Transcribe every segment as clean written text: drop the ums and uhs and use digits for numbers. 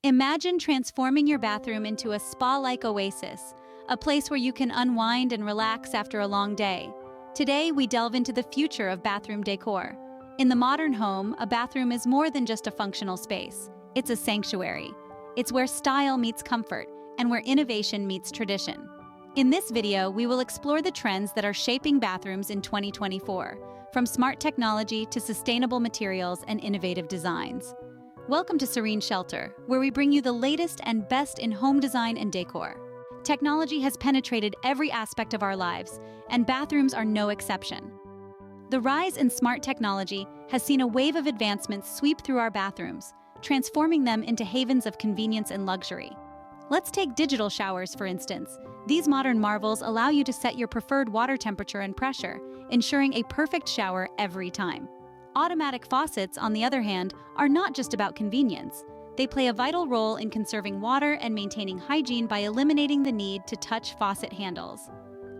Imagine transforming your bathroom into a spa-like oasis, a place where you can unwind and relax after a long day. Today, we delve into the future of bathroom decor. In the modern home, a bathroom is more than just a functional space. It's a sanctuary. It's where style meets comfort and where innovation meets tradition. In this video, we will explore the trends that are shaping bathrooms in 2024, from smart technology to sustainable materials and innovative designs. Welcome to Serene Shelter, where we bring you the latest and best in home design and decor. Technology has penetrated every aspect of our lives, and bathrooms are no exception. The rise in smart technology has seen a wave of advancements sweep through our bathrooms, transforming them into havens of convenience and luxury. Let's take digital showers, for instance. These modern marvels allow you to set your preferred water temperature and pressure, ensuring a perfect shower every time. Automatic faucets, on the other hand, are not just about convenience. They play a vital role in conserving water and maintaining hygiene by eliminating the need to touch faucet handles.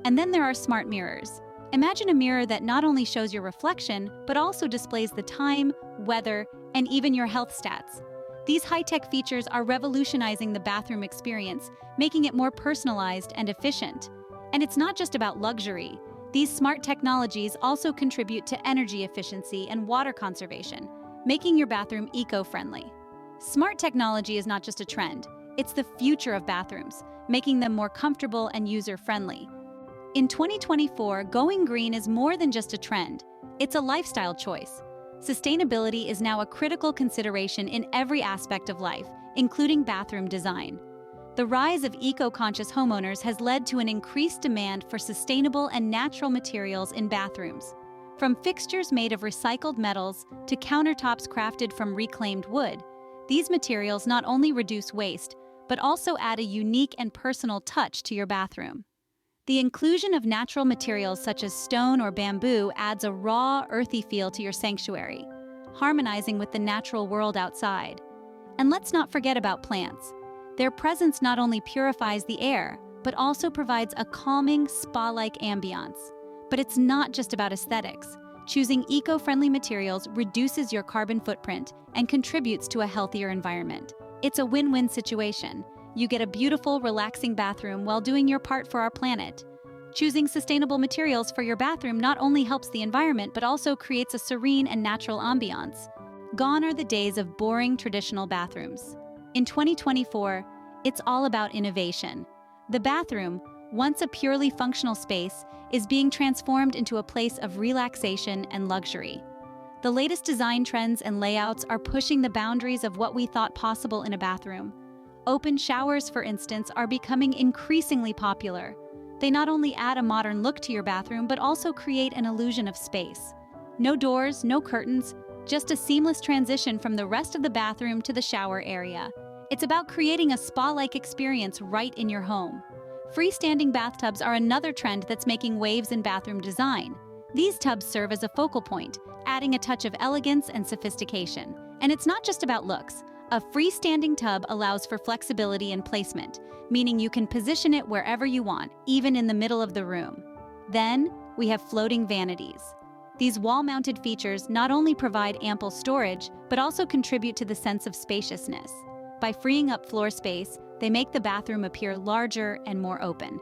And then there are smart mirrors. Imagine a mirror that not only shows your reflection, but also displays the time, weather, and even your health stats. These high-tech features are revolutionizing the bathroom experience, making it more personalized and efficient. And it's not just about luxury. These smart technologies also contribute to energy efficiency and water conservation, making your bathroom eco-friendly. Smart technology is not just a trend, it's the future of bathrooms, making them more comfortable and user-friendly. In 2024, going green is more than just a trend, it's a lifestyle choice. Sustainability is now a critical consideration in every aspect of life, including bathroom design. The rise of eco-conscious homeowners has led to an increased demand for sustainable and natural materials in bathrooms. From fixtures made of recycled metals to countertops crafted from reclaimed wood, these materials not only reduce waste, but also add a unique and personal touch to your bathroom. The inclusion of natural materials such as stone or bamboo adds a raw, earthy feel to your sanctuary, harmonizing with the natural world outside. And let's not forget about plants. Their presence not only purifies the air, but also provides a calming, spa-like ambiance. But it's not just about aesthetics. Choosing eco-friendly materials reduces your carbon footprint and contributes to a healthier environment. It's a win-win situation. You get a beautiful, relaxing bathroom while doing your part for our planet. Choosing sustainable materials for your bathroom not only helps the environment, but also creates a serene and natural ambiance. Gone are the days of boring traditional bathrooms. In 2024, it's all about innovation. The bathroom, once a purely functional space, is being transformed into a place of relaxation and luxury. The latest design trends and layouts are pushing the boundaries of what we thought possible in a bathroom. Open showers, for instance, are becoming increasingly popular. They not only add a modern look to your bathroom, but also create an illusion of space. No doors, no curtains, just a seamless transition from the rest of the bathroom to the shower area. It's about creating a spa-like experience right in your home. Freestanding bathtubs are another trend that's making waves in bathroom design. These tubs serve as a focal point, adding a touch of elegance and sophistication. And it's not just about looks. A freestanding tub allows for flexibility and placement, meaning you can position it wherever you want, even in the middle of the room. Then, we have floating vanities. These wall-mounted features not only provide ample storage, but also contribute to the sense of spaciousness. By freeing up floor space, they make the bathroom appear larger and more open.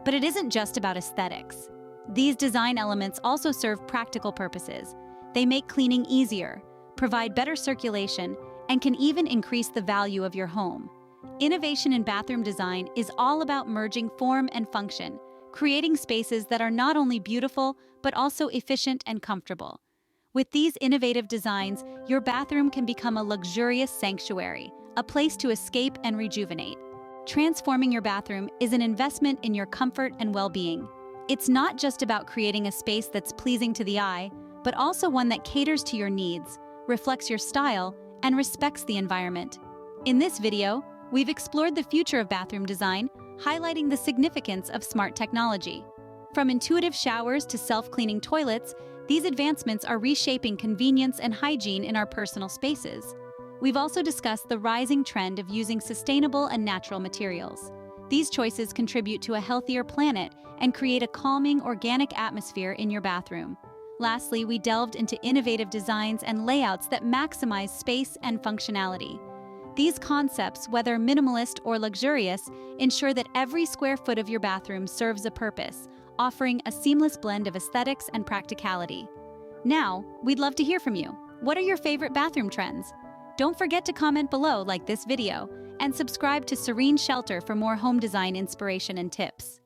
But it isn't just about aesthetics. These design elements also serve practical purposes. They make cleaning easier, provide better circulation, and can even increase the value of your home. Innovation in bathroom design is all about merging form and function, creating spaces that are not only beautiful, but also efficient and comfortable. With these innovative designs, your bathroom can become a luxurious sanctuary, a place to escape and rejuvenate. Transforming your bathroom is an investment in your comfort and well-being. It's not just about creating a space that's pleasing to the eye, but also one that caters to your needs, reflects your style, and respects the environment. In this video, we've explored the future of bathroom design, highlighting the significance of smart technology. From intuitive showers to self-cleaning toilets, these advancements are reshaping convenience and hygiene in our personal spaces. We've also discussed the rising trend of using sustainable and natural materials. These choices contribute to a healthier planet and create a calming, organic atmosphere in your bathroom. Lastly, we delved into innovative designs and layouts that maximize space and functionality. These concepts, whether minimalist or luxurious, ensure that every square foot of your bathroom serves a purpose, offering a seamless blend of aesthetics and practicality. Now, we'd love to hear from you. What are your favorite bathroom trends? Don't forget to comment below, like this video, and subscribe to Serene Shelter for more home design inspiration and tips.